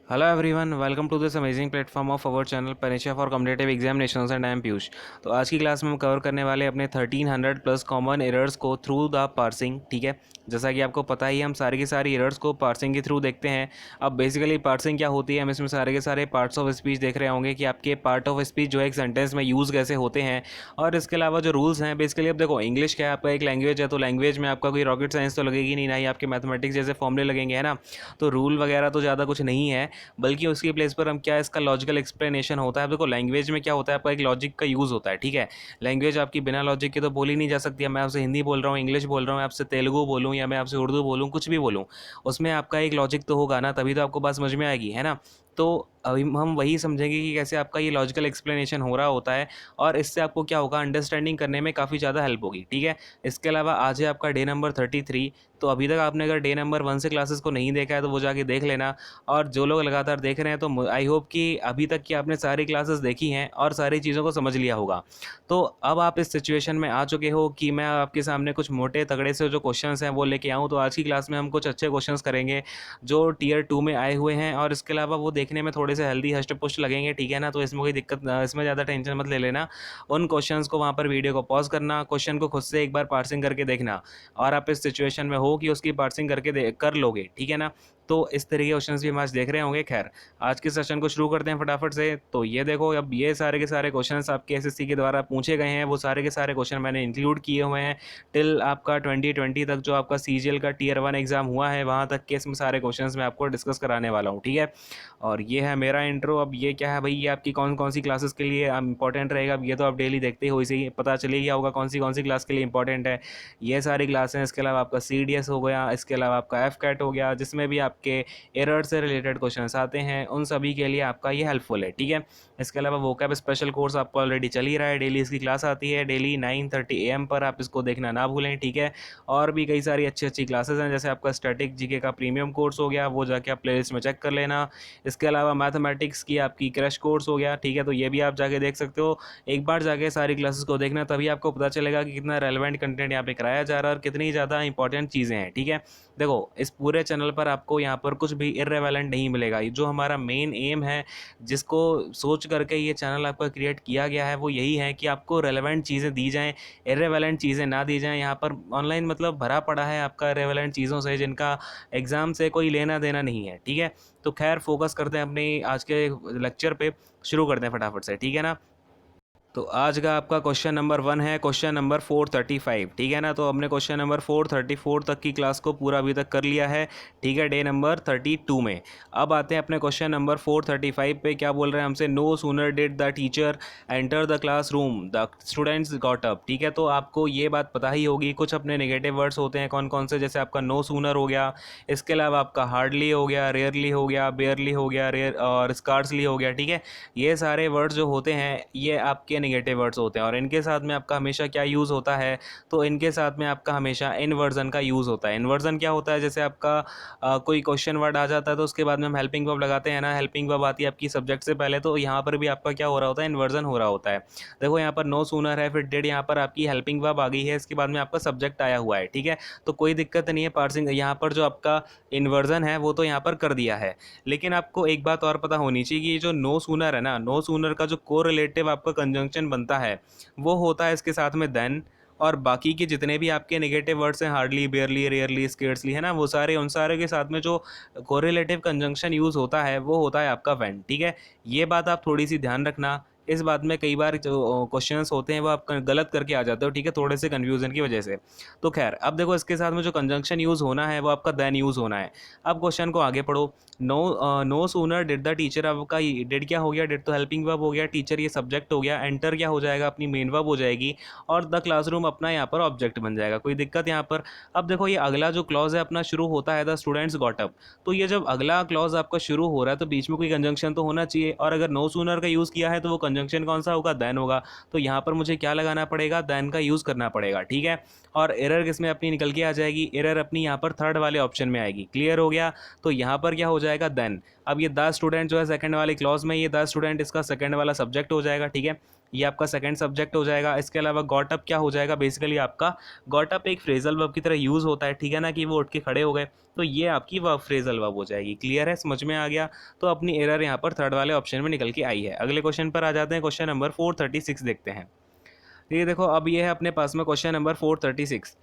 Hello everyone, welcome to this amazing platform of our channel Pariksha for competitive examinations and I am Piyush. तो आज की class में हम cover करने वाले अपने 1300 प्लस कॉमन एरर्स को थ्रू द पार्सिंग। ठीक है, जैसा कि आपको पता ही है, हम सारी की सारी एरर्स को पार्सिंग के थ्रू देखते हैं। अब बेसिकली पार्सिंग क्या होती है, हम इसमें सारे के सारे पार्ट्स ऑफ स्पीच देख रहे होंगे कि आपके पार्ट ऑफ स्पीच जो है एक सेंटेंस में यूज़ कैसे होते हैं। और इसके अलावा जो रूल्स हैं, बेसिकली अब देखो इंग्लिश क्या है, आपका एक लैंग्वेज है, तो लैंग्वेज में आपका कोई रॉकेट साइंस तो लगेगी नहीं, ना ही आपके मैथमेटिक्स जैसे फॉर्मूले लगेंगे, है ना। तो रूल वगैरह तो ज़्यादा कुछ नहीं है, बल्कि उसकी प्लेस पर हम क्या इसका लॉजिकल एक्सप्लेनेशन होता है। देखो लैंग्वेज में क्या होता है, आपका एक लॉजिक का यूज़ होता है। ठीक है, लैंग्वेज आपकी बिना लॉजिक के तो बोली नहीं जा सकती है। मैं आपसे हिंदी बोल रहा हूँ, इंग्लिश बोल रहा हूँ, मैं आपसे तेलुगु बोलूँ या मैं आपसे उर्दू बोलूँ, कुछ भी बोलूँ, उसमें आपका एक लॉजिक तो होगा ना, तभी तो आपको बात समझ में आएगी, है ना। तो अभी हम वही समझेंगे कि कैसे आपका ये लॉजिकल एक्सप्लेनेशन हो रहा होता है, और इससे आपको क्या होगा, अंडरस्टैंडिंग करने में काफ़ी ज़्यादा हेल्प होगी। ठीक है, इसके अलावा आज है आपका डे नंबर 33। तो अभी तक आपने अगर डे नंबर 1 से क्लासेस को नहीं देखा है तो वो जाके देख लेना। और जो लोग लगातार देख रहे हैं तो आई होप कि अभी तक की आपने सारी क्लासेस देखी हैं और सारी चीज़ों को समझ लिया होगा। तो अब आप इस सिचुएशन में आ चुके हो कि मैं आपके सामने कुछ मोटे तगड़े से जो क्वेश्चंस हैं वो लेके आऊँ। तो आज की क्लास में हम कुछ अच्छे क्वेश्चंस करेंगे जो टीयर 2 में आए हुए हैं, और इसके अलावा वो देखने में थोड़े से हेल्दी हष्ट पुष्ट लगेंगे। ठीक है ना, तो इसमें कोई दिक्कत इसमें ज़्यादा टेंशन मत ले लेना। उन क्वेश्चंस को वहाँ पर वीडियो को पॉज करना, क्वेश्चन को खुद से एक बार पार्सिंग करके देखना, और आप इस सिचुएशन में हो कि उसकी पार्सिंग करके कर लोगे। ठीक है ना, तो इस तरह के क्वेश्चंस भी हम आज देख रहे होंगे। खैर, आज के सेशन को शुरू करते हैं फटाफट से। तो ये देखो, अब ये सारे के सारे क्वेश्चंस आपके एसएससी के द्वारा पूछे गए हैं, वो सारे के सारे क्वेश्चन मैंने इंक्लूड किए हुए हैं टिल आपका 2020 तक, जो आपका सीजीएल का टीयर 1 एग्जाम हुआ है वहाँ तक के इसमें सारे क्वेश्चंस मैं आपको डिस्कस कराने वाला हूँ। ठीक है, और ये है मेरा इंट्रो। अब ये क्या है भाई, ये आपकी कौन कौन सी क्लासेस के लिए इंपॉर्टेंट रहेगा, अब ये तो आप डेली देखते हो, इसे ही पता चले गया होगा कौन सी क्लास के लिए इंपॉर्टेंट है ये सारी क्लासें। इसके अलावा आपका सीडीएस हो गया, इसके अलावा आपका एफ कैट हो गया, जिसमें भी आपके एरर से रिलेटेड क्वेश्चंस आते हैं, उन सभी के लिए आपका ये हेल्पफुल है। ठीक है, इसके अलावा वोकैब स्पेशल कोर्स आपको ऑलरेडी चल ही रहा है, डेली इसकी क्लास आती है, डेली 9:30 AM पर, आप इसको देखना ना भूलें। ठीक है, और भी कई सारी अच्छी अच्छी क्लासेस हैं, जैसे आपका स्टैटिक जीके का प्रीमियम कोर्स हो गया, वो जाके आप प्लेलिस्ट में चेक कर लेना। इसके अलावा मैथमेटिक्स की आपकी क्रैश कोर्स हो गया। ठीक है, तो ये भी आप जाके देख सकते हो। एक बार जाके सारी क्लासेस को देखना, तभी आपको पता चलेगा कि कितना रेलेवेंट कंटेंट यहाँ पे कराया जा रहा है और कितनी ज़्यादा इंपॉर्टेंट चीज़ें हैं। ठीक है, देखो इस पूरे चैनल पर आपको यहाँ पर कुछ भी इर्रेवेलेंट नहीं मिलेगा। जो हमारा मेन एम है, जिसको सोच करके ये चैनल आपका क्रिएट किया गया है, वो यही है कि आपको रेलेवेंट चीज़ें दी जाएँ, इर्रेवेलेंट चीज़ें ना दी जाएँ। यहाँ पर ऑनलाइन मतलब भरा पड़ा है आपका इर्रेवेलेंट चीज़ों से, जिनका एग्ज़ाम से कोई लेना देना नहीं है। ठीक है, तो खैर फोकस करते हैं अपनी आज के लेक्चर पे, शुरू करते हैं फटाफट से। ठीक है ना, तो आज का आपका क्वेश्चन नंबर 1 है क्वेश्चन नंबर 435। ठीक है ना, तो हमने क्वेश्चन नंबर 434 तक की क्लास को पूरा अभी तक कर लिया है। ठीक है, डे नंबर 32 में। अब आते हैं अपने क्वेश्चन नंबर 435 पे। क्या बोल रहे हैं हमसे, no sooner did the teacher enter the classroom the students got up. ठीक है, तो आपको ये बात पता ही होगी, कुछ अपने नेगेटिव वर्ड्स होते हैं कौन कौन से, जैसे आपका नो सूनर हो गया, इसके अलावा आपका हार्डली हो गया, रेयरली हो गया, बेयरली हो गया, रेयर और स्कार्सली हो गया। ठीक है, ये सारे वर्ड्स जो होते हैं ये आपके नेगेटिव वर्ड्स होते हैं, और इनके साथ में आपका हमेशा क्या यूज़ होता है, तो इनके साथ में आपका हमेशा इनवर्जन का यूज़ होता है। इनवर्जन क्या होता है, जैसे आपका कोई क्वेश्चन वर्ड आ जाता है तो उसके बाद में हम हेल्पिंग वर्ब लगाते हैं ना, हेल्पिंग वर्ब आती है आपकी सब्जेक्ट से पहले, तो यहाँ पर भी आपका क्या हो रहा होता है, इन्वर्जन हो रहा होता है। देखो यहाँ पर नो सूनर है, फिर डिड, यहाँ पर आपकी हेल्पिंग वर्ब आ गई है, इसके बाद में आपका सब्जेक्ट आया हुआ है। ठीक है, तो कोई दिक्कत नहीं है, पार्सिंग यहाँ पर जो आपका इन्वर्जन है वो तो यहाँ पर कर दिया है। लेकिन आपको एक बात और पता होनी चाहिए कि ये जो नो सूनर है ना, नो सूनर का जो कोरिलेटिव आपका कंजंक्शन बनता है वो होता है इसके साथ में देन, और बाकी के जितने भी आपके नेगेटिव वर्ड्स हैं, हार्डली, बेयरली, रेयरली, स्केर्सली, है ना, वो सारे उन सारे के साथ में जो कोरिलेटिव कंजंक्शन यूज़ होता है वो होता है आपका व्हेन। ठीक है, ये बात आप थोड़ी सी ध्यान रखना। इस बात में कई बार जो क्वेश्चंस होते हैं वो आप गलत करके आ जाते हो। ठीक है, थोड़े से कन्फ्यूजन की वजह से। तो खैर, अब देखो इसके साथ में जो कंजंक्शन यूज़ होना है वो आपका देन यूज़ होना है। अब क्वेश्चन को आगे पढ़ो। No sooner did the teacher, आपका डिड क्या हो गया, डिड तो हेल्पिंग वर्ब हो गया, टीचर ये सब्जेक्ट हो गया, एंटर क्या हो जाएगा, अपनी मेन वर्ब हो जाएगी, और द क्लासरूम अपना यहाँ पर ऑब्जेक्ट बन जाएगा। कोई दिक्कत यहाँ पर। अब देखो ये अगला जो क्लॉज है अपना शुरू होता है द स्टूडेंट्स गॉट अप। तो ये जब अगला क्लॉज आपका शुरू हो रहा है तो बीच में कोई कंजंक्शन तो होना चाहिए, और अगर नो सूनर का यूज़ किया है तो वो कंजंक्शन कौन सा होगा, देन होगा। तो यहाँ पर मुझे क्या लगाना पड़ेगा, देन का यूज़ करना पड़ेगा। ठीक है, और एरर किसमें अपनी निकल के आ जाएगी, एरर अपनी यहाँ पर थर्ड वाले ऑप्शन में आएगी। क्लियर हो गया, तो यहाँ पर क्या हो जाएगा, देन। अब ये द स्टूडेंट जो है सेकंड वाले क्लॉज में, ये द स्टूडेंट इसका सेकंड वाला सब्जेक्ट हो जाएगा। ठीक है, ये आपका सेकंड सब्जेक्ट हो जाएगा। इसके अलावा गॉट अप क्या हो जाएगा, बेसिकली आपका गॉट अप एक फ्रेजल वर्ब की तरह यूज़ होता है, ठीक है ना, कि वो उठ के खड़े हो गए, तो ये आपकी वर्ब फ्रेजल वर्ब हो जाएगी। क्लियर है, समझ में आ गया। तो अपनी एरर यहाँ पर थर्ड वाले ऑप्शन में निकल के आई है। अगले क्वेश्चन पर आ जाते हैं, क्वेश्चन नंबर 436 देखते हैं। ये देखो, अब ये है अपने पास में क्वेश्चन नंबर 436।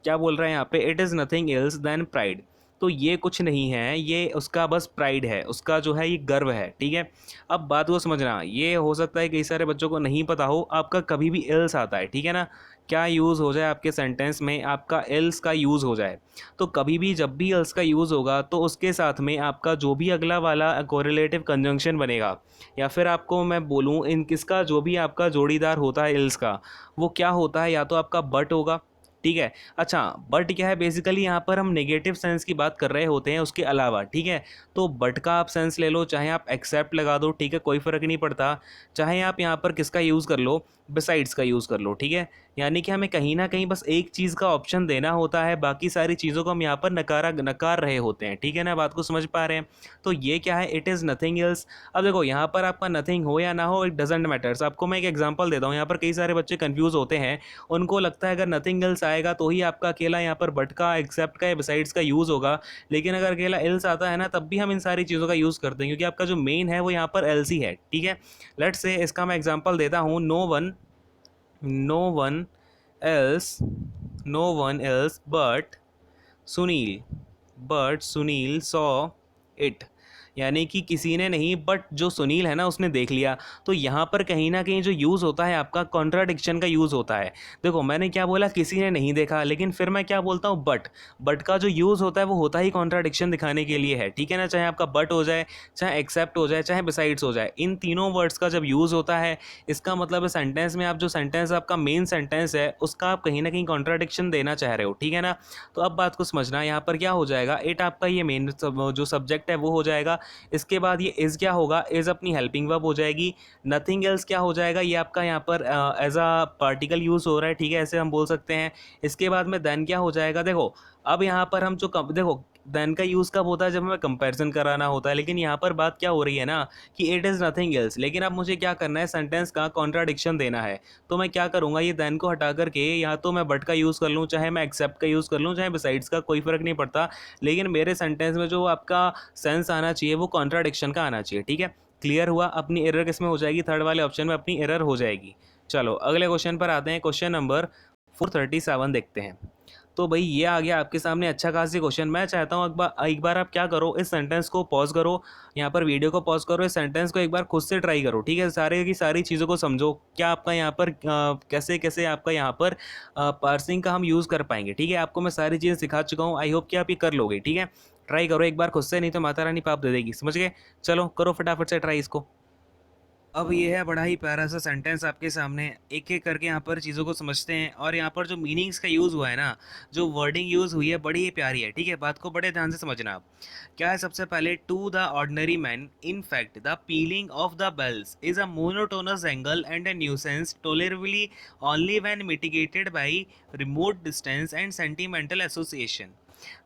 क्या बोल रहा है यहाँ पे, it is nothing else then pride. तो ये कुछ नहीं है, ये उसका बस प्राइड है, उसका जो है ये गर्व है, ठीक है। अब बात को समझना, ये हो सकता है कई सारे बच्चों को नहीं पता हो, आपका कभी भी एल्स आता है, ठीक है ना, क्या यूज़ हो जाए आपके सेंटेंस में, आपका एल्स का यूज़ हो जाए। तो कभी भी जब भी एल्स का यूज़ होगा तो उसके साथ में आपका जो भी अगला वाला कोरिलेटिव कंजंक्शन बनेगा, या फिर आपको मैं बोलूँ इन किसका जो भी आपका जोड़ीदार होता है एल्स का, वो क्या होता है, या तो आपका बट होगा, ठीक है। अच्छा, बट क्या है, बेसिकली यहाँ पर हम नेगेटिव सेंस की बात कर रहे होते हैं उसके अलावा, ठीक है। तो बट का आप सेंस ले लो, चाहे आप एक्सेप्ट लगा दो, ठीक है, कोई फ़र्क नहीं पड़ता। चाहे आप यहाँ पर किसका यूज़ कर लो, बिसाइड्स का यूज़ कर लो, ठीक है। यानी कि हमें कहीं ना कहीं बस एक चीज़ का ऑप्शन देना होता है, बाकी सारी चीज़ों को हम यहाँ पर नकार रहे होते हैं, ठीक है ना, बात को समझ पा रहे हैं। तो ये क्या है, इट इज़ नथिंग एल्स। अब देखो, यहाँ पर आपका नथिंग हो या ना हो, इट डजेंट मैटर्स। आपको मैं एक एग्जांपल देता हूँ, यहाँ पर कई सारे बच्चे कंफ्यूज होते हैं, उनको लगता है अगर नथिंग एल्स आएगा तो ही आपका अकेला यहाँ पर बट का, एक्सेप्ट का या बिसाइड्स का यूज़ होगा। लेकिन अगर अकेला एल्स आता है ना, तब भी हम इन सारी चीज़ों का यूज़ करते हैं, क्योंकि आपका जो मेन है वो यहाँ पर एल्स ही है, ठीक है। लेट्स से इसका मैं एग्जांपल देता हूँ, no one else no one else but Sunil saw it। यानी कि किसी ने नहीं, बट जो सुनील है ना उसने देख लिया। तो यहाँ पर कहीं ना कहीं जो यूज़ होता है आपका कॉन्ट्राडिक्शन का यूज़ होता है। देखो, मैंने क्या बोला, किसी ने नहीं देखा, लेकिन फिर मैं क्या बोलता हूँ, बट का जो यूज़ होता है वो होता ही कॉन्ट्राडिक्शन दिखाने के लिए है, ठीक है ना। चाहे आपका बट हो जाए, चाहे एक्सेप्ट हो जाए, चाहे बिसाइड्स हो जाए, इन तीनों वर्ड्स का जब यूज़ होता है, इसका मतलब है सेंटेंस में आप जो सेंटेंस आपका मेन सेंटेंस है उसका आप कहीं ना कहीं कॉन्ट्राडिक्शन देना चाह रहे हो, ठीक है ना। तो अब बात को समझना, यहाँ पर क्या हो जाएगा, इट आपका ये मेन जो सब्जेक्ट है वो हो जाएगा। इसके बाद ये इज़ क्या होगा, इज़ अपनी हेल्पिंग वर्ब हो जाएगी। नथिंग एल्स क्या हो जाएगा, ये आपका यहाँ पर एज अ पार्टिकल यूज़ हो रहा है, ठीक है, ऐसे हम बोल सकते हैं। इसके बाद में देन क्या हो जाएगा, देखो अब यहाँ पर हम जो देखो देन का यूज़ कब होता है, जब हमें कंपैरिजन कराना होता है। लेकिन यहाँ पर बात क्या हो रही है ना, कि इट इज़ नथिंग एल्स, लेकिन अब मुझे क्या करना है, सेंटेंस का कॉन्ट्राडिक्शन देना है। तो मैं क्या करूँगा, ये देन को हटा करके या तो मैं बट का यूज़ कर लूँ, चाहे मैं एक्सेप्ट का यूज़ कर लूँ, चाहे बिसाइड्स का, कोई फ़र्क नहीं पड़ता। लेकिन मेरे सेंटेंस में जो आपका सेंस आना चाहिए वो कॉन्ट्राडिक्शन का आना चाहिए, ठीक है। क्लियर हुआ, अपनी एरर किस में हो जाएगी, थर्ड वाले ऑप्शन में अपनी एरर हो जाएगी। चलो अगले क्वेश्चन पर आते हैं, क्वेश्चन नंबर 437 देखते हैं। तो भाई ये आ गया आपके सामने अच्छा खासी क्वेश्चन। मैं चाहता हूँ एक बार आप क्या करो, इस सेंटेंस को पॉज करो, यहाँ पर वीडियो को पॉज करो, इस सेंटेंस को एक बार खुद से ट्राई करो, ठीक है। सारे की सारी चीज़ों को समझो, क्या आपका यहाँ पर कैसे कैसे आपका यहाँ पर पार्सिंग का हम यूज़ कर पाएंगे, ठीक है। आपको मैं सारी चीज़ें सिखा चुका हूँ, आई होप कि आप ये कर लोगे, ठीक है। ट्राई करो एक बार खुद से, नहीं तो माता रानी पाप दे देगी, समझ गए। चलो करो फटाफट से ट्राई इसको। अब ये है बड़ा ही प्यारा सा सेंटेंस आपके सामने, एक एक करके यहाँ पर चीज़ों को समझते हैं। और यहाँ पर जो मीनिंग्स का यूज़ हुआ है ना, जो वर्डिंग यूज़ हुई है, बड़ी ही प्यारी है, ठीक है। बात को बड़े ध्यान से समझना आप। क्या है, सबसे पहले, to the ordinary man in fact the pealing of the bells is a monotonous angle and a nuisance tolerably only when mitigated by remote distance and sentimental association.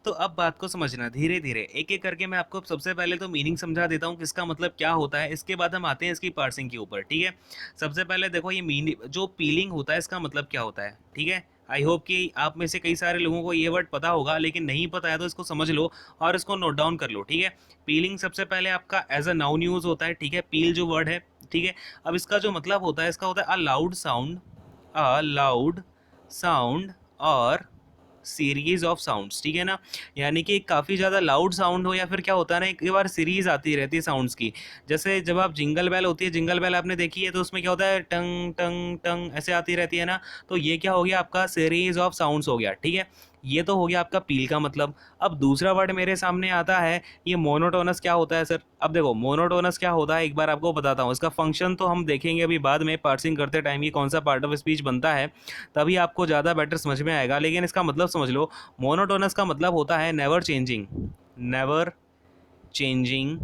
तो अब बात को समझना, धीरे धीरे एक एक करके मैं आपको सबसे पहले तो मीनिंग समझा देता हूँ, किसका मतलब क्या होता है। इसके बाद हम आते हैं इसकी पार्सिंग के ऊपर, ठीक है। सबसे पहले देखो, ये मीनिंग जो पीलिंग होता है इसका मतलब क्या होता है, ठीक है। आई होप कि आप में से कई सारे लोगों को ये वर्ड पता होगा, लेकिन नहीं पता है तो इसको समझ लो और इसको नोट डाउन कर लो, ठीक है। पीलिंग सबसे पहले आपका एज अ नाउन यूज होता है, ठीक है, पील जो वर्ड है, ठीक है। अब इसका जो मतलब होता है, इसका होता है अ लाउड साउंड और सीरीज ऑफ साउंड्स, ठीक है ना। यानी कि काफ़ी ज़्यादा लाउड साउंड हो, या फिर क्या होता है ना, एक बार सीरीज आती रहती है साउंड्स की। जैसे जब आप जिंगल बेल होती है, जिंगल बेल आपने देखी है, तो उसमें क्या होता है, टंग टंग टंग ऐसे आती रहती है ना। तो ये क्या हो गया, आपका सीरीज ऑफ साउंड्स हो गया, ठीक है। ये तो हो गया आपका पील का मतलब। अब दूसरा वर्ड मेरे सामने आता है, ये मोनोटोनस क्या होता है सर। अब देखो, मोनोटोनस क्या होता है एक बार आपको बताता हूँ। इसका फंक्शन तो हम देखेंगे अभी बाद में, पार्सिंग करते टाइम ये कौन सा पार्ट ऑफ स्पीच बनता है, तभी आपको ज़्यादा बेटर समझ में आएगा। लेकिन इसका मतलब समझ लो, मोनोटोनस का मतलब होता है never changing, never changing,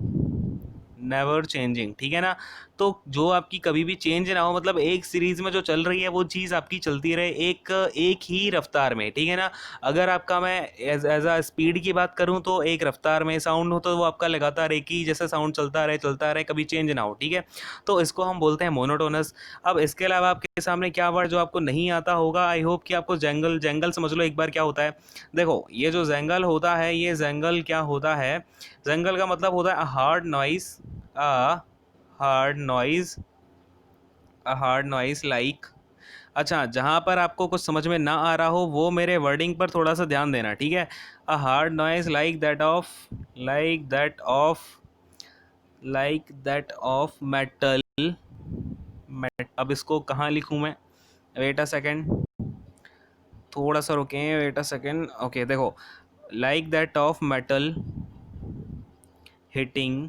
never changing, ठीक है ना। तो जो आपकी कभी भी चेंज ना हो, मतलब एक सीरीज में जो चल रही है वो चीज़ आपकी चलती रहे एक एक ही रफ्तार में, ठीक है ना। अगर आपका मैं एज अ स्पीड की बात करूं तो एक रफ्तार में साउंड हो तो वो आपका लगातार एक ही जैसा साउंड चलता रहे, कभी चेंज ना हो, ठीक है। तो इसको हम बोलते हैं मोनोटोनस। अब इसके अलावा आपके सामने क्या वर्ड जो आपको नहीं आता होगा, आई होप कि आपको जंगल जंगल समझ लो एक बार क्या होता है। देखो ये जो जंगल होता है, ये जंगल क्या होता है, जंगल का मतलब होता है hard noise, a hard noise, a hard noise like. अच्छा, जहाँ पर आपको कुछ समझ में ना आ रहा हो वो मेरे वर्डिंग पर थोड़ा सा ध्यान देना, ठीक है। A hard noise like that of, like that of, like that of metal, अब इसको कहाँ लिखूँ मैं, वेट अ सेकेंड, थोड़ा सा रुकें, वेट अ सेकेंड। ओके देखो, like that of metal hitting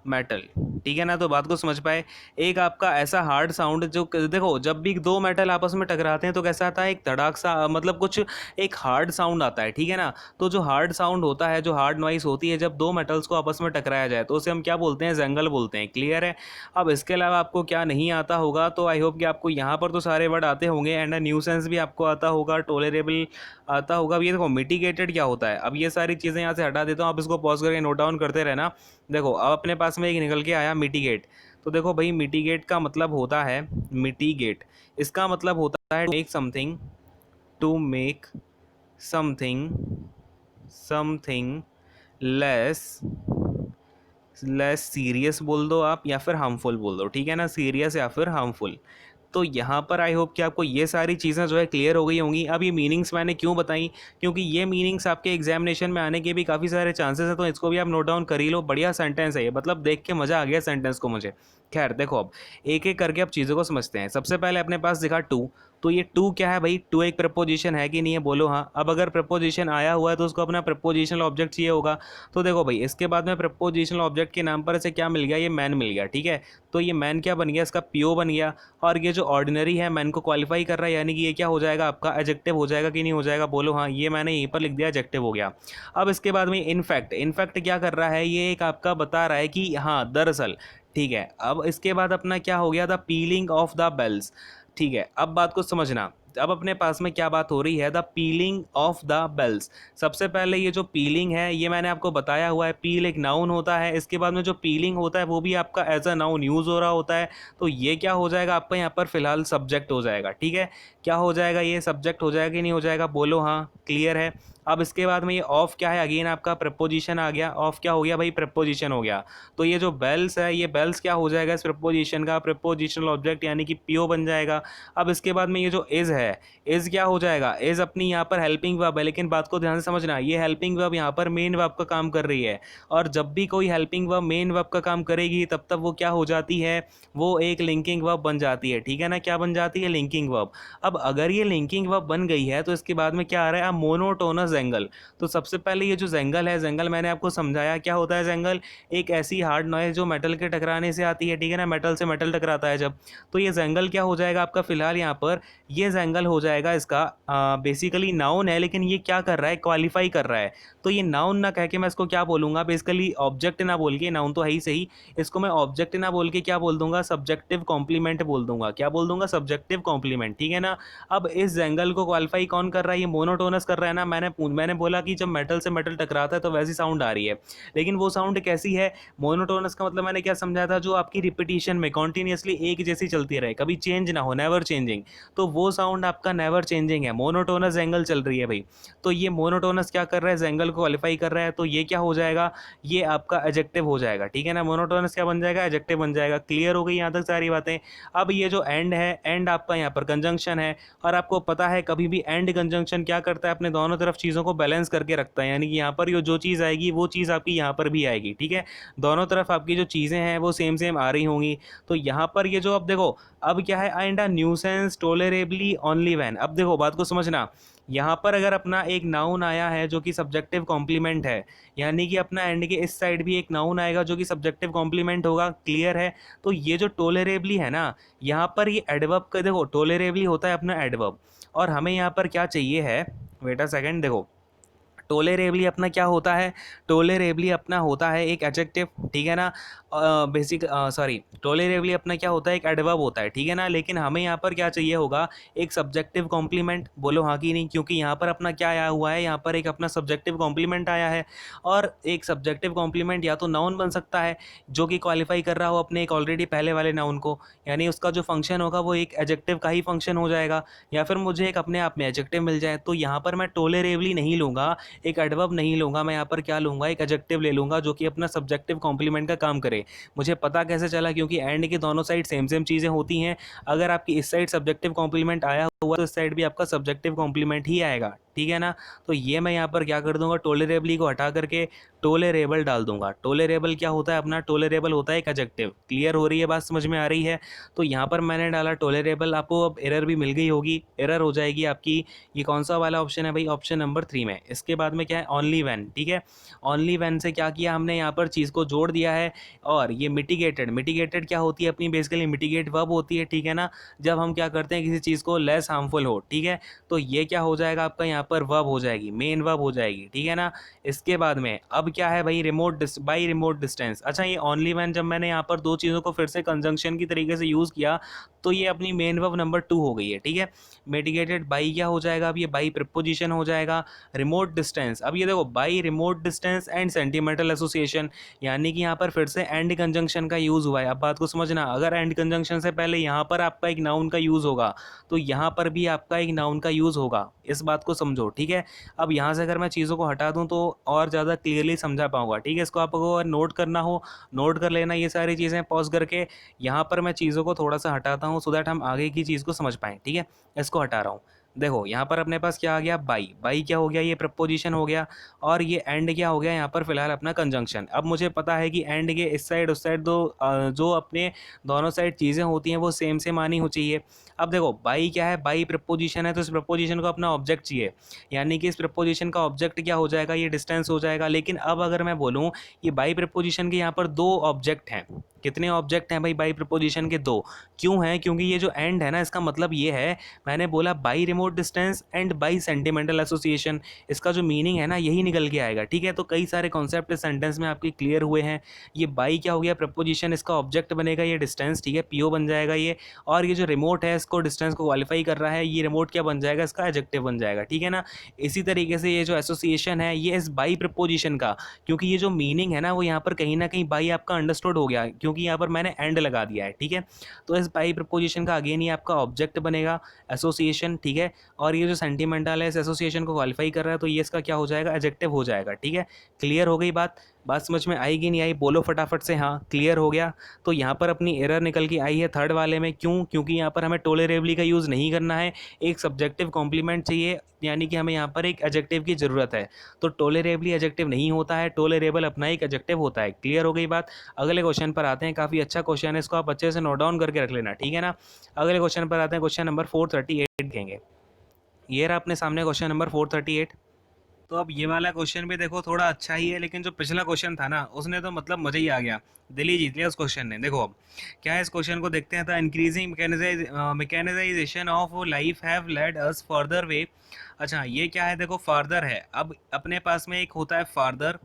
metal, ठीक है ना। तो बात को समझ पाए, एक आपका ऐसा हार्ड साउंड जो देखो जब भी दो मेटल आपस में टकराते हैं तो कैसा आता है, एक धड़ाक सा, मतलब कुछ एक हार्ड साउंड आता है, ठीक है ना। तो जो हार्ड साउंड होता है, जो हार्ड नॉइस होती है जब दो मेटल्स को आपस में टकराया जाए तो उसे हम क्या बोलते हैं, जंगल बोलते हैं, क्लियर है। अब इसके अलावा आपको क्या नहीं आता होगा, तो आई होप कि आपको यहाँ पर तो सारे वर्ड आते होंगे, एंड न्यूसेंस भी आपको आता होगा, टोलरेबल आता होगा। अब ये देखो मिटिगेटेड क्या होता है, अब ये सारी चीज़ें यहाँ से हटा देता हूँ, आप इसको पॉज करके नोट डाउन करते रहना। देखो अब अपने पास में एक निकल के आया मिटिगेट। तो देखो भाई मिटिगेट का मतलब होता है, मिटिगेट इसका मतलब होता है make something, to make something, something less, less serious बोल दो आप या फिर हार्मफुल बोल दो, ठीक है ना, सीरियस या फिर हार्मफुल। तो यहाँ पर आई होप कि आपको ये सारी चीज़ें जो है क्लियर हो गई होंगी। अब ये मीनिंग्स मैंने क्यों बताई, क्योंकि ये मीनिंग्स आपके एग्जामिनेशन में आने के भी काफ़ी सारे चांसेस हैं, तो इसको भी आप नोट डाउन कर ही लो। बढ़िया सेंटेंस है ये, मतलब देख के मज़ा आ गया सेंटेंस को मुझे। खैर देखो अब एक एक करके अब चीज़ों को समझते हैं। सबसे पहले अपने पास दिखा टू, तो ये टू क्या है भाई, टू एक प्रपोजिशन है कि नहीं है, बोलो हाँ। अब अगर प्रपोजिशन आया हुआ है तो उसको अपना प्रपोजिशनल ऑब्जेक्ट चाहिए होगा। तो देखो भाई इसके बाद में प्रपोजिशनल ऑब्जेक्ट के नाम पर इसे क्या मिल गया, ये मैन मिल गया, ठीक है। तो ये मैन क्या बन गया, इसका पीओ बन गया। और ये जो ऑर्डिनरी है मैन को क्वालिफाई कर रहा है, यानी कि ये क्या हो जाएगा, आपका एडजेक्टिव हो जाएगा कि नहीं हो जाएगा, बोलो हाँ। ये मैंने यहीं पर लिख दिया, एडजेक्टिव हो गया। अब इसके बाद में इनफैक्ट, इनफैक्ट क्या कर रहा है, ये एक आपका बता रहा है कि हाँ दरअसल, ठीक है। अब इसके बाद अपना क्या हो गया, the pealing of the bells, ठीक है। अब बात को समझना, अब अपने पास में क्या बात हो रही है, the pealing of the bells. सबसे पहले ये जो पीलिंग है ये मैंने आपको बताया हुआ है, पील एक नाउन होता है, इसके बाद में जो पीलिंग होता है वो भी आपका एज अ नाउन यूज हो रहा होता है। तो ये क्या हो जाएगा आपका यहाँ पर फिलहाल सब्जेक्ट हो जाएगा, ठीक है। क्या हो जाएगा, ये सब्जेक्ट हो जाएगा कि नहीं हो जाएगा, बोलो हाँ, क्लियर है। अब इसके बाद में ये ऑफ क्या है, अगेन आपका प्रपोजिशन आ गया, ऑफ क्या हो गया भाई, प्रपोजिशन हो गया। तो ये जो बेल्स है, ये बेल्स क्या हो जाएगा, इस प्रपोजिशन का प्रपोजिशनल ऑब्जेक्ट यानी कि पीओ बन जाएगा। अब इसके बाद में ये जो इज है, इज क्या हो जाएगा, इज अपनी यहाँ पर हेल्पिंग वर्ब है, लेकिन बात को ध्यान से समझना, ये हेल्पिंग वर्ब यहाँ पर मेन वर्ब का काम कर रही है। और जब भी कोई हेल्पिंग वर्ब मेन वर्ब का काम करेगी तब तब वो क्या हो जाती है, वो एक लिंकिंग वर्ब बन जाती है, ठीक है ना। क्या बन जाती है, लिंकिंग वर्ब। अब अगर ये लिंकिंग वर्ब बन गई है तो इसके बाद में क्या आ रहा है, मोनोटोनस एंगल। तो सबसे पहले ये जो जंगल है, जंगल मैंने आपको समझाया क्या होता है, जंगल एक ऐसी हार्ड नॉइज जो मेटल के टकराने से आती है, ठीक है ना, मेटल से मेटल टकराता है जब। तो ये जंगल क्या हो जाएगा आपका फिलहाल यहाँ पर, ये जंगल हो जाएगा इसका बेसिकली नाउन है, लेकिन ये क्या कर रहा है, क्वालिफाई कर रहा है। तो ये नाउन ना कह के मैं इसको क्या बोलूँगा, बेसिकली ऑब्जेक्ट ना बोल के, नाउन तो है ही सही, इसको मैं ऑब्जेक्ट ना बोल के क्या बोल दूंगा, सब्जेक्टिव कॉम्प्लीमेंट बोल दूंगा। क्या बोल दूंगा, सब्जेक्टिव कॉम्प्लीमेंट, ठीक है ना। अब इस जंगल को क्वालिफाई कौन कर रहा है, ये मोनोटोनस कर रहा है ना। मैंने बोला कि जब मेटल से मेटल टकराता है तो वैसी साउंड आ रही है, लेकिन वो साउंड कैसी है, मोनोटोनस का मतलब मैंने क्या समझा था, जो आपकी रिपीटिशन में कॉन्टिन्यूसली एक जैसी चलती रहे, कभी चेंज ना हो, नेवर चेंजिंग। तो वो साउंड आपका नेवर चेंजिंग है, मोनोटोनस एंगल चल रही है भाई। तो ये मोनोटोनस क्या कर रहा है, एंगल को क्वालिफाई कर रहा है, तो ये क्या हो जाएगा, ये आपका एडजेक्टिव हो जाएगा, ठीक है ना। मोनोटोनस क्या बन जाएगा, एडजेक्टिव बन जाएगा। क्लियर हो गई यहाँ तक सारी बातें। अब ये जो एंड है, एंड आपका यहाँ पर कंजंक्शन है, और आपको पता है कभी भी एंड कंजंक्शन क्या करता है, अपने दोनों तरफ चीज़ों को बैलेंस करके रखता है, यानी कि यहाँ पर जो चीज़ आएगी वो चीज़ आपकी यहाँ पर भी आएगी, ठीक है। दोनों तरफ आपकी जो चीज़ें हैं वो सेम सेम आ रही होंगी। तो यहाँ पर ये जो, अब देखो अब क्या है, and a nuisance tolerably only when. अब देखो बात को समझना, यहाँ पर अगर अपना एक नाउन आया है जो कि सब्जेक्टिव कॉम्प्लीमेंट है, यानी कि अपना एंड के इस साइड भी एक नाउन आएगा जो कि सब्जेक्टिव कॉम्प्लीमेंट होगा, क्लियर है। तो ये जो टोलरेबली है ना, यहाँ पर ये एडवर्ब का, देखो टोलरेबली होता है अपना एडवर्ब, और हमें यहाँ पर क्या चाहिए है, वेट अ सेकंड, देखो टोलेरेबली अपना क्या होता है, टोलेरेबली अपना होता है एक एडजेक्टिव, ठीक है ना। बेसिक सॉरी, टोलेरेबली अपना क्या होता है, एक एडवर्ब होता है, ठीक है ना। लेकिन हमें यहाँ पर क्या चाहिए होगा, एक सब्जेक्टिव कॉम्प्लीमेंट। बोलो हाँ कि नहीं, क्योंकि यहाँ पर अपना क्या आया हुआ है, यहाँ पर एक अपना सब्जेक्टिव कॉम्प्लीमेंट आया है। और एक सब्जेक्टिव कॉम्प्लीमेंट या तो नाउन बन सकता है जो कि क्वालिफाई कर रहा हो अपने एक ऑलरेडी पहले वाले नाउन को, यानी उसका जो फंक्शन होगा वो एक एडजेक्टिव का ही फंक्शन हो जाएगा, या फिर मुझे एक अपने आप में एडजेक्टिव मिल जाए। तो यहाँ पर मैं टोलेरेबली नहीं लूँगा, एक एडवर्ब नहीं लूँगा, मैं यहाँ पर क्या लूँगा, एक एडजेक्टिव ले लूँगा जो कि अपना सब्जेक्टिव कॉम्प्लीमेंट का काम करे। मुझे पता कैसे चला, क्योंकि एंड की दोनों साइड सेम सेम चीज़ें होती हैं। अगर आपकी इस साइड सब्जेक्टिव कॉम्प्लीमेंट आया हुआ तो इस साइड भी आपका सब्जेक्टिव कॉम्प्लीमेंट ही आएगा, ठीक है ना। तो ये मैं यहाँ पर क्या कर दूंगा, टोलरेबली को हटा करके टोलेरेबल डाल दूंगा। टोलेरेबल क्या होता है अपना, टोलेरेबल होता है एक एडजेक्टिव। क्लियर हो रही है बात, समझ में आ रही है। तो यहाँ पर मैंने डाला टोलेरेबल, आपको अब एरर भी मिल गई होगी, एरर हो जाएगी आपकी। ये कौन सा वाला ऑप्शन है भाई, ऑप्शन नंबर 3 में। इसके बाद में क्या है, ओनली व्हेन, ठीक है। ओनली व्हेन से क्या किया हमने, यहाँ पर चीज़ को जोड़ दिया है। और ये मिटिगेटेड, मिटिगेटेड क्या होती है अपनी, बेसिकली मिटिगेट वर्ब होती है, ठीक है ना। जब हम क्या करते हैं किसी चीज़ को लेस हार्मफुल हो, ठीक है, तो ये क्या हो जाएगा आपका, यहाँ पर वर्ब हो जाएगी, मेन वर्ब हो जाएगी, ठीक है ना। इसके बाद में अब क्या है भाई, बाई रिमोट डिस्टेंस। अच्छा, ये ओनली व्हेन जब मैंने यहाँ पर दो चीज़ों को फिर से कंजंक्शन की तरीके से यूज़ किया तो ये अपनी मेन वर्ब नंबर 2 हो गई है, ठीक है। मिटिगेटेड बाई क्या हो जाएगा, अब ये बाई प्रिपोजिशन हो जाएगा। रिमोट डिस्टेंस, अब ये देखो by remote distance and sentimental association, यानी कि यहाँ पर फिर से एंड कंजंक्शन का यूज़ हुआ है। अब बात को समझना, अगर एंड कंजंक्शन से पहले यहाँ पर आपका एक नाउन का यूज़ होगा तो यहाँ पर भी आपका एक नाउन का यूज़ होगा, इस बात को समझो, ठीक है। अब यहाँ से अगर मैं चीज़ों को हटा दूँ तो और ज़्यादा क्लियरली समझा पाऊँगा, ठीक है। इसको आपको अगर नोट करना हो, नोट कर लेना ये सारी चीज़ें पॉज करके। यहाँ पर मैं चीज़ों को थोड़ा सा हटाता हूँ सो दैट हम आगे की चीज़ को समझ पाएँ, ठीक है। इसको हटा रहा हूँ। देखो यहाँ पर अपने पास क्या आ गया, बाई। बाई क्या हो गया, ये प्रपोजिशन हो गया। और ये एंड क्या हो गया, यहाँ पर फिलहाल अपना कंजंक्शन। अब मुझे पता है कि एंड के इस साइड उस साइड दो जो अपने दोनों साइड चीज़ें होती हैं वो सेम सेम आनी हो चाहिए। अब देखो बाई क्या है, बाई प्रपोजिशन है, तो इस प्रपोजिशन को अपना ऑब्जेक्ट चाहिए, यानी कि इस प्रपोजिशन का ऑब्जेक्ट क्या हो जाएगा, ये डिस्टेंस हो जाएगा। लेकिन अब अगर मैं बोलूँ ये बाई प्रपोजिशन के यहाँ पर दो ऑब्जेक्ट हैं, कितने ऑब्जेक्ट हैं भाई बाई प्रपोजिशन के, दो। क्यों है, क्योंकि ये जो एंड है ना इसका मतलब ये है, मैंने बोला by remote distance and by sentimental association, इसका जो मीनिंग है ना यही निकल के आएगा, ठीक है। तो कई सारे कॉन्सेप्ट इस सेंटेंस में आपके क्लियर हुए हैं। ये बाई क्या हो गया, प्रपोजिशन, इसका ऑब्जेक्ट बनेगा ये डिस्टेंस, ठीक है, पीओ बन जाएगा ये। और ये जो रिमोट है इसको डिस्टेंस को क्वालिफाई कर रहा है, ये रिमोट क्या बन जाएगा, इसका एडजेक्टिव बन जाएगा, ठीक है ना। इसी तरीके से ये जो एसोसिएशन है ये इस बाई प्रपोजिशन का, क्योंकि ये जो मीनिंग है ना वो यहाँ पर कहीं ना कहीं बाई आपका अंडरस्टूड हो गया, क्योंकि यहाँ पर मैंने एंड लगा दिया है, ठीक है। तो इस बाई प्रपोजिशन का अगेन ये आपका ऑब्जेक्ट बनेगा, एसोसिएशन, ठीक है। और ये जो सेंटिमेंटल है इस एसोसिएशन को क्वालिफाई कर रहा है तो ये इसका क्या हो जाएगा, एडजेक्टिव हो जाएगा, ठीक है। क्लियर हो गई बात, बात समझ में आएगी नहीं आई, बोलो फटाफट से हाँ क्लियर हो गया। तो यहाँ पर अपनी एरर निकल के आई है थर्ड वाले में, क्यों, क्योंकि यहाँ पर हमें टोलेरेबली का यूज़ नहीं करना है, एक सब्जेक्टिव कॉम्प्लीमेंट चाहिए, यानी कि हमें यहाँ पर एक एडजेक्टिव की ज़रूरत है। तो टोलेरेबली एडजेक्टिव नहीं होता है, टोलेरेबल अपना एक एडजेक्टिव होता है। क्लियर हो गई बात। अगले क्वेश्चन पर आते हैं, काफ़ी अच्छा क्वेश्चन है, इसको आप अच्छे से नोट डाउन करके रख लेना, ठीक है ना। अगले क्वेश्चन पर आते हैं, क्वेश्चन नंबर 438 देखेंगे। ये रहा अपने सामने क्वेश्चन नंबर 438। तो अब ये वाला क्वेश्चन भी देखो थोड़ा अच्छा ही है, लेकिन जो पिछला क्वेश्चन था ना उसने तो मतलब मज़ा ही आ गया, दिल ही जीत लिया उस क्वेश्चन ने। देखो अब क्या है, इस क्वेश्चन को देखते हैं। The increasing mechanization of life have led us further way. अच्छा ये क्या है, देखो फार्दर है। अब अपने पास में एक होता है फार्दर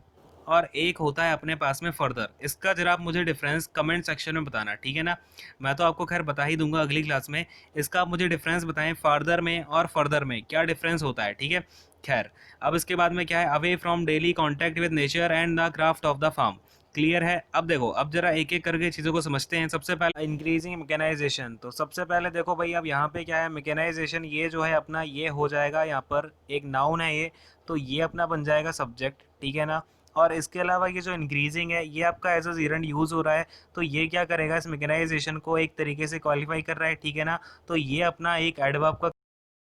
और एक होता है अपने पास में फर्दर। इसका जरा आप मुझे डिफरेंस कमेंट सेक्शन में बताना, ठीक है ना। मैं तो आपको खैर बता ही दूंगा अगली क्लास में, इसका आप मुझे डिफरेंस बताएं, फार्दर में और फर्दर में क्या डिफरेंस होता है, ठीक है। खैर अब इसके बाद में क्या है, away from daily contact with nature and the craft of the farm. Clear है। अब देखो अब जरा एक एक करके चीज़ों को समझते हैं। सबसे पहले इंक्रीजिंग मैकेनाइजेशन, तो सबसे पहले देखो भाई अब यहाँ पे क्या है, मैकेनाइजेशन ये जो है अपना ये हो जाएगा, यहाँ पर एक नाउन है ये, तो ये अपना बन जाएगा सब्जेक्ट, ठीक है ना। और इसके अलावा ये जो इंक्रीजिंग है ये आपका एज अ जीरेंड यूज़ हो रहा है, तो ये क्या करेगा, इस मैकेनाइजेशन को एक तरीके से क्वालिफाई कर रहा है, ठीक है ना। तो ये अपना एक एडवर्ब का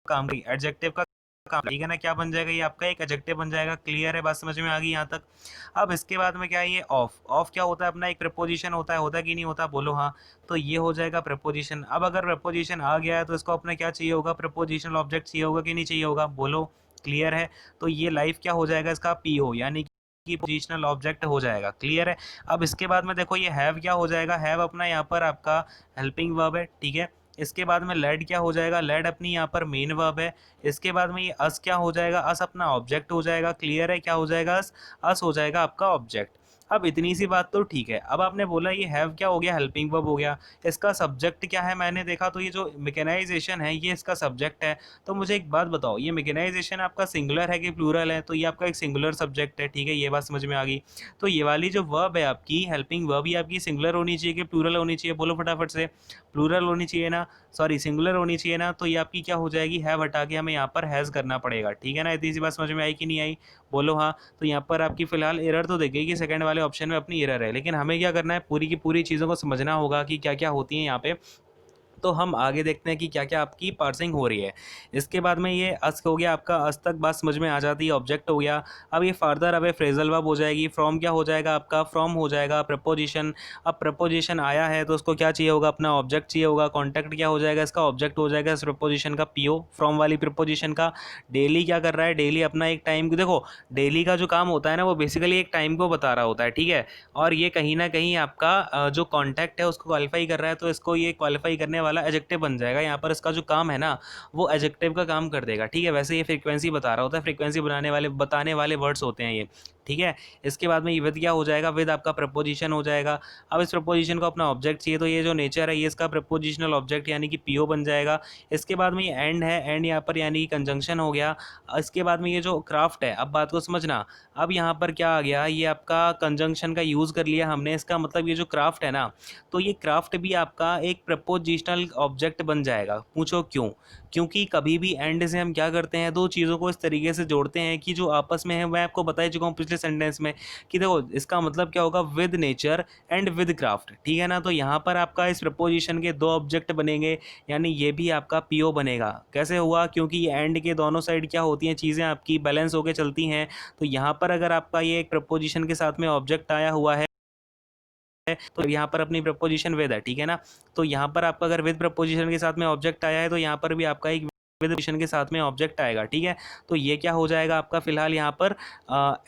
काम, एडजेक्टिव का काम, ठीक है ना। क्या बन जाएगा, ये आपका एक एडजेक्टिव बन जाएगा। क्लियर है, बात समझ में आ गई यहाँ तक। अब इसके बाद में क्या है, ये ऑफ। ऑफ क्या होता है, अपना एक प्रपोजिशन होता है कि नहीं होता, बोलो हाँ। तो ये हो जाएगा प्रपोजिशन। अब अगर प्रपोजिशन आ गया है तो इसको अपना क्या चाहिए होगा, प्रपोजिशनल ऑब्जेक्ट चाहिए होगा कि नहीं चाहिए होगा, बोलो। क्लियर है। तो ये लाइफ क्या हो जाएगा, इसका पी हो, यानी कि पोजिशनल ऑब्जेक्ट हो जाएगा। क्लियर है। अब इसके बाद में देखो ये हैव क्या हो जाएगा, हैव अपना यहाँ पर आपका हेल्पिंग वर्ब है, ठीक है। इसके बाद में लेड क्या हो जाएगा, लेड अपनी यहाँ पर मेन वर्ब है। इसके बाद में ये अस क्या हो जाएगा, अस अपना ऑब्जेक्ट हो जाएगा। क्लियर है, क्या हो जाएगा, अस हो जाएगा आपका ऑब्जेक्ट। अब इतनी सी बात तो ठीक है। अब आपने बोला ये हैव क्या हो गया, हेल्पिंग वर्ब हो गया। इसका सब्जेक्ट क्या है, मैंने देखा तो ये जो मैकेनाइजेशन है ये इसका सब्जेक्ट है। तो मुझे एक बात बताओ, ये मैकेनाइजेशन आपका सिंगुलर है कि प्लूरल है, तो ये आपका एक सिंगुलर सब्जेक्ट है, ठीक है, ये बात समझ में आ गई। तो ये वाली जो वर्ब है आपकी हेल्पिंग वर्ब, ये आपकी सिंगुलर होनी चाहिए कि प्लूरल होनी चाहिए, बोलो फटाफट से। प्लूरल होनी चाहिए ना, सॉरी सिंगुलर होनी चाहिए ना। तो ये आपकी क्या हो जाएगी, हैव हटा के हमें यहाँ पर हैज़ करना पड़ेगा, ठीक है ना। इतनी सी बात समझ में आई कि नहीं आई, बोलो हाँ। तो यहाँ पर आपकी फिलहाल एरर तो देखेगी कि सेकंड वाले ऑप्शन में अपनी एरर है, लेकिन हमें क्या करना है, पूरी की पूरी चीज़ों को समझना होगा कि क्या क्या होती हैं यहाँ पे। तो हम आगे देखते हैं कि क्या क्या आपकी पार्सिंग हो रही है। इसके बाद में ये अस हो गया आपका, अस तक बात समझ में आ जाती है, ऑब्जेक्ट हो गया। अब ये फार्दर अब फ्रेजल वर्ब हो जाएगी। फ्रॉम क्या हो जाएगा आपका, फ्रॉम हो जाएगा प्रपोजिशन। अब प्रपोजिशन आया है तो उसको क्या चाहिए होगा, अपना ऑब्जेक्ट चाहिए होगा। कॉन्टैक्ट क्या हो जाएगा, इसका ऑब्जेक्ट हो जाएगा इस प्रपोजिशन का, पीओ फ्रॉम वाली प्रपोजिशन का। डेली क्या कर रहा है, डेली अपना एक टाइम, देखो डेली का जो काम होता है ना वो बेसिकली एक टाइम को बता रहा होता है, ठीक है। और ये कहीं ना कहीं आपका जो कॉन्टैक्ट है उसको क्वालिफाई कर रहा है, तो इसको ये क्वालिफाई करने वाला एडजेक्टिव बन जाएगा। यहाँ पर इसका जो काम है ना वो एडजेक्टिव का काम कर देगा, ठीक है। वैसे ये फ्रीक्वेंसी बता रहा होता है, फ्रीक्वेंसी बताने वाले वर्ड्स होते हैं ये, ठीक है। इसके बाद में विद क्या हो जाएगा, विद आपका प्रपोजिशन हो जाएगा। अब इस प्रपोजिशन को अपना ऑब्जेक्ट चाहिए, तो ये जो नेचर है ये इसका प्रपोजिशनल ऑब्जेक्ट यानी कि पीओ बन जाएगा। इसके बाद में ये एंड है, एंड यहाँ पर यानी कि कंजंक्शन हो गया। इसके बाद में ये जो क्राफ्ट है, अब बात को समझना। अब यहाँ पर क्या आ गया, ये आपका कंजंक्शन का यूज़ कर लिया हमने, इसका मतलब ये जो क्राफ्ट है ना, तो ये क्राफ्ट भी आपका एक प्रपोजिशनल ऑब्जेक्ट बन जाएगा। पूछो क्यों, क्योंकि कभी भी एंड से हम क्या करते हैं, दो चीज़ों को इस तरीके से जोड़ते हैं कि जो आपस में है, मैं आपको बता ही चुका हूँ पिछले सेंटेंस में कि देखो इसका मतलब क्या होगा, with nature and with craft, ठीक है ना। तो यहाँ पर आपका इस प्रपोजिशन के दो ऑब्जेक्ट बनेंगे, यानी ये भी आपका पीओ बनेगा। कैसे हुआ, क्योंकि ये एंड के दोनों साइड क्या होती हैं, चीज़ें आपकी बैलेंस होकर चलती हैं। तो यहाँ पर अगर आपका ये एक प्रपोजिशन के साथ में ऑब्जेक्ट आया हुआ है तो यहाँ पर अपनी प्रपोजिशन विद है, ठीक है ना। तो यहाँ पर आपका अगर विद प्रपोजिशन के साथ में ऑब्जेक्ट आया है तो यहाँ पर भी आपका एक विद प्रपोजिशन के साथ में ऑब्जेक्ट आएगा, ठीक है। तो ये क्या हो जाएगा आपका फिलहाल यहाँ पर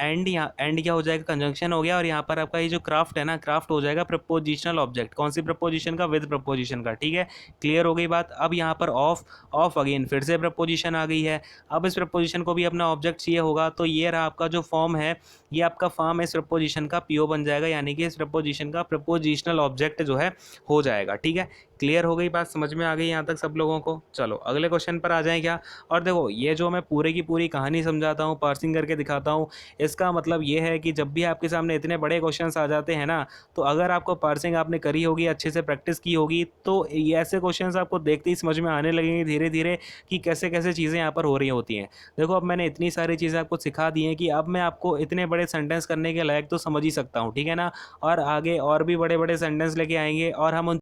एंड, यहाँ एंड क्या हो जाएगा, कंजंक्शन हो गया। और यहाँ पर आपका ये जो क्राफ्ट है ना, क्राफ्ट हो जाएगा प्रपोजिशनल ऑब्जेक्ट। कौन सी प्रपोजिशन का, विद प्रपोजिशन का, ठीक है। क्लियर हो गई बात। अब यहाँ पर ऑफ, ऑफ अगेन फिर से प्रपोजिशन आ गई है। अब इस प्रपोजिशन को भी अपना ऑब्जेक्ट चाहिए होगा, तो ये रहा आपका जो फॉर्म है, ये आपका फॉर्म इस प्रपोजिशन का पीओ बन जाएगा, यानी कि इस प्रपोजिशन का प्रपोजिशनल ऑब्जेक्ट जो है हो जाएगा, ठीक है। क्लियर हो गई बात, समझ में आ गई यहाँ तक सब लोगों को। चलो अगले क्वेश्चन पर आ जाएं क्या। और देखो ये जो मैं पूरे की पूरी कहानी समझाता हूँ, पार्सिंग करके दिखाता हूँ, इसका मतलब ये है कि जब भी आपके सामने इतने बड़े क्वेश्चंस आ जाते हैं ना, तो अगर आपको पार्सिंग आपने करी होगी, अच्छे से प्रैक्टिस की होगी, तो ये ऐसे क्वेश्चंस आपको देखते ही समझ में आने लगेंगे धीरे धीरे कि कैसे कैसे चीज़ें यहाँ पर हो रही होती हैं। देखो अब मैंने इतनी सारी चीज़ें आपको सिखा दी हैं कि अब मैं आपको इतने बड़े सेंटेंस करने के लायक तो समझ ही सकता हूँ, ठीक है ना। और आगे और भी बड़े बड़े सेंटेंस लेके आएंगे और हम उन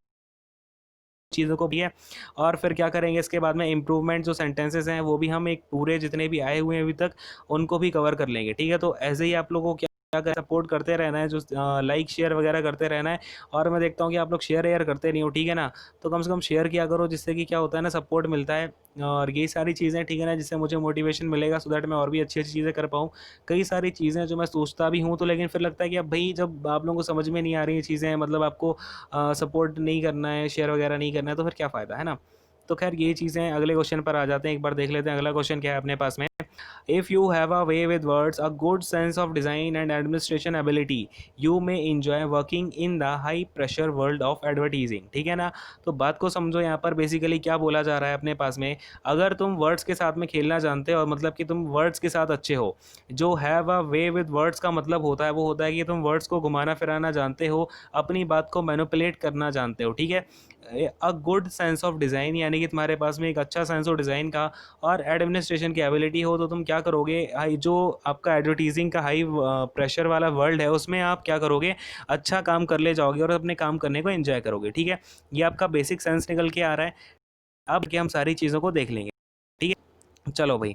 चीज़ों को भी है। और फिर क्या करेंगे, इसके बाद में इम्प्रूवमेंट जो सेंटेंसेस हैं वो भी हम एक पूरे जितने भी आए हुए हैं अभी तक उनको भी कवर कर लेंगे, ठीक है। तो ऐसे ही आप लोगों को क्या कर सपोर्ट करते रहना है, जो लाइक शेयर वगैरह करते रहना है। और मैं देखता हूँ कि आप लोग शेयर एयर करते नहीं हो, ठीक है ना। तो कम से कम शेयर किया करो, जिससे कि क्या होता है ना, सपोर्ट मिलता है। और यही सारी चीज़ें, ठीक है ना, जिससे मुझे मोटिवेशन मिलेगा सो दैट मैं और भी अच्छी अच्छी चीज़ें कर पाऊँ। कई सारी चीज़ें जो मैं सोचता भी हूँ, तो लेकिन फिर लगता है कि अब भाई जब आप लोगों को समझ में नहीं आ रही है चीज़ें, मतलब आपको सपोर्ट नहीं करना है, शेयर वगैरह नहीं करना है, तो फिर क्या फ़ायदा है ना। तो खैर ये चीज़ें अगले क्वेश्चन पर आ जाते हैं, एक बार देख लेते हैं अगला क्वेश्चन क्या है अपने पास में। If you have a way with words, a good sense of design and administration ability, you may enjoy working in the high pressure world of advertising, ठीक है ना। तो बात को समझो, यहाँ पर बेसिकली क्या बोला जा रहा है अपने पास में, अगर तुम वर्ड्स के साथ में खेलना जानते हो और मतलब कि तुम वर्ड्स के साथ अच्छे हो, जो have a way with words का मतलब होता है वो होता है कि तुम वर्ड्स को घुमाना फिराना जानते हो, अपनी बात को मैनिपुलेट करना जानते हो, ठीक है। A good sense of design यानी कि तुम्हारे पास में एक अच्छा सेंस ऑफ डिज़ाइन का और एडमिनिस्ट्रेशन की एबिलिटी हो, तो तुम क्या करोगे, हाई जो आपका एडवर्टीजिंग का हाई प्रेशर वाला वर्ल्ड है उसमें आप क्या करोगे, अच्छा काम कर ले जाओगे और अपने काम करने को एंजॉय करोगे, ठीक है। ये आपका बेसिक सेंस निकल के आ रहा है। अब क्या हम सारी चीज़ों को देख लेंगे, ठीक है। चलो भाई।